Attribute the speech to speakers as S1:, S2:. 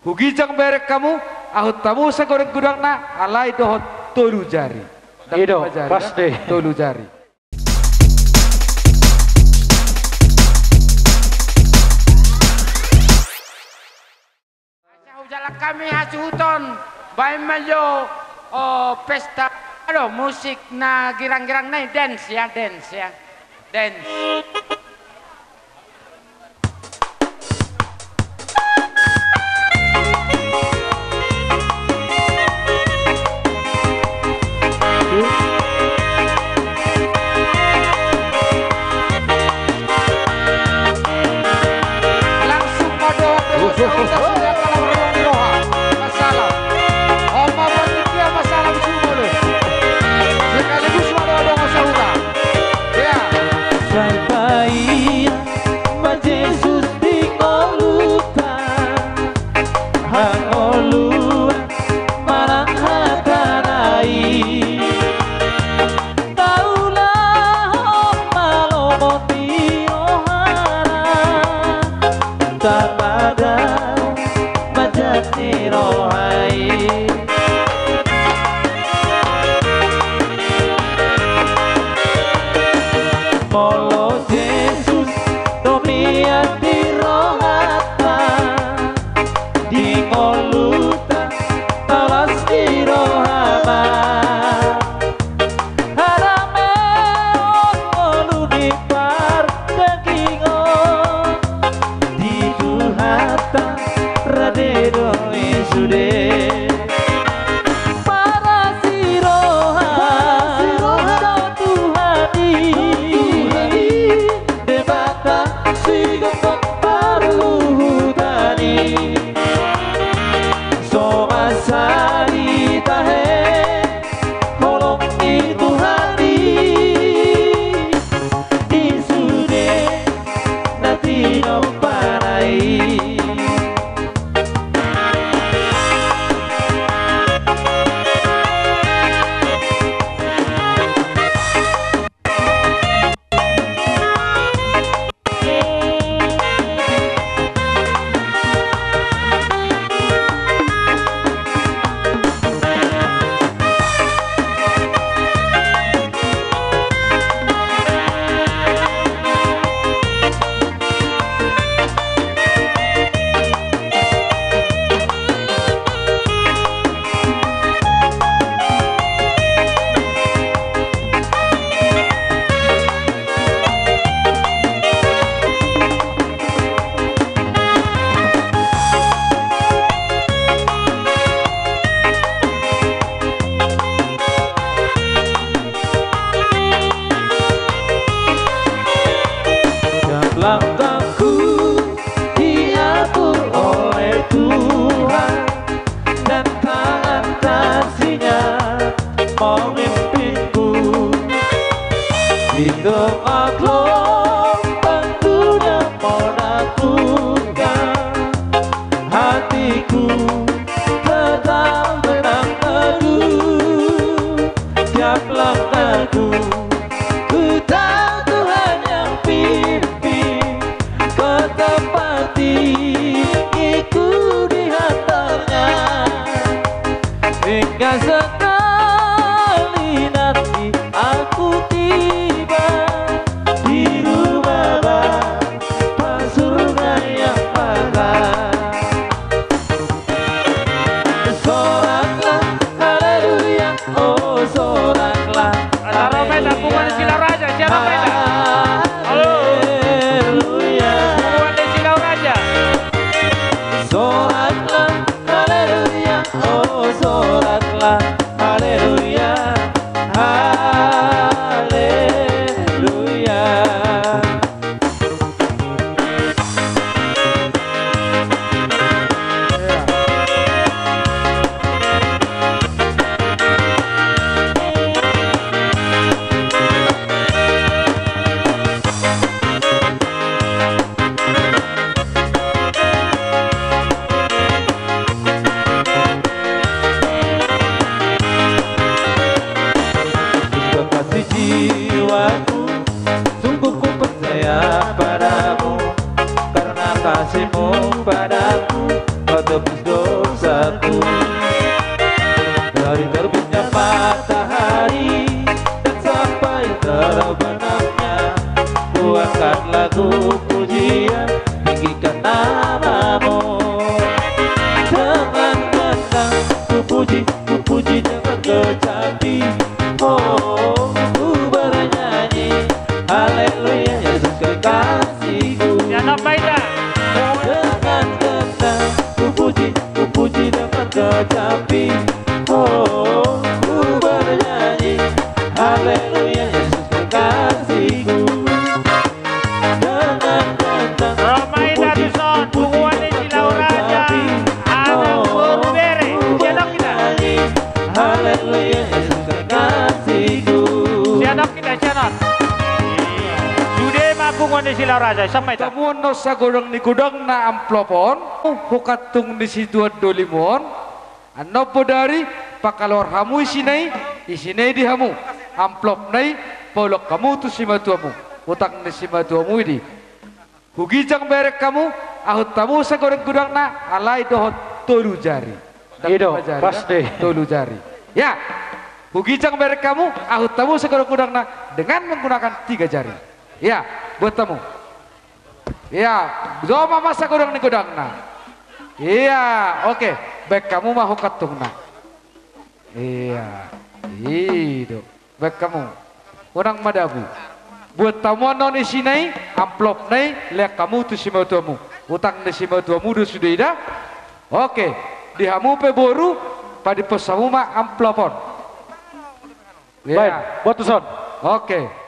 S1: Hugijang berek kamu, ahut tamu segoreng gudangna, alai dohot tolu jari.
S2: Iya pasti.
S1: Tolu jari.
S3: Jalan kami hasuton, bayi mayo pesta, musik na girang-girang na dance ya, dance. Langsung pada sudah kalau roha masalah. Oma bertiga masalah semua loh. Sekaligus ada masalah. Ya.
S4: Salvain ma Jesus di ngolutan hangolua marang hatanai taulah malomoti ohara tapada majati rohai Molo Jesus domiati rohata di molo cintaku. Dari terbitnya matahari dan sampai terbenamnya, ku angkat lagu pujian, tinggikan namamu. Dengan tenang ku puji dengan kecapi. Oh, ku bernyanyi haleluya Yesus kekasihku.
S2: Jangan baikan.
S4: Dengan tenang ku puji dengan kecapi. Oh, ku bernyanyi haleluya Yesus kekasihku. Dengan tenang
S2: Romai Daduson, Bunguan di Silau Raja, Anak Berbere, siadok kita.
S4: haleluya Yesus kekasihku.
S2: Siadok kita, siadok. Sudah Bunguan di Silau Raja, sampai tak.
S1: Tamu no sa gorong ni gudang na amplopon, hukatung di situ dolimon, ano po dari pakalor hamu isinay di hamu, amplop nay polok kamu tu si matuamu, utang ni si matuamu ini. Hugijang berek kamu, ahut tamu sa gorong gudang na alay dohot tolu jari.
S3: Ido, pas deh.
S1: Tolu jari. Ya, hugijang berek kamu, ahut tamu sa gorong gudang na dengan menggunakan 3 jari. Ya, buat tamu. Ya, zoma masa godang ni godang na. Iya, oke. Baik kamu mah hukatung na. Iya, itu. Baik kamu. Orang madabu. Buat tamu non isinai, amplop nai, lihat kamu tu si matuamu. Utang ni si matuamu do sudah ida. Oke, di hamu pe boru, pada pesamu mah amplopon.
S3: Baik, buat tuson.
S1: Oke.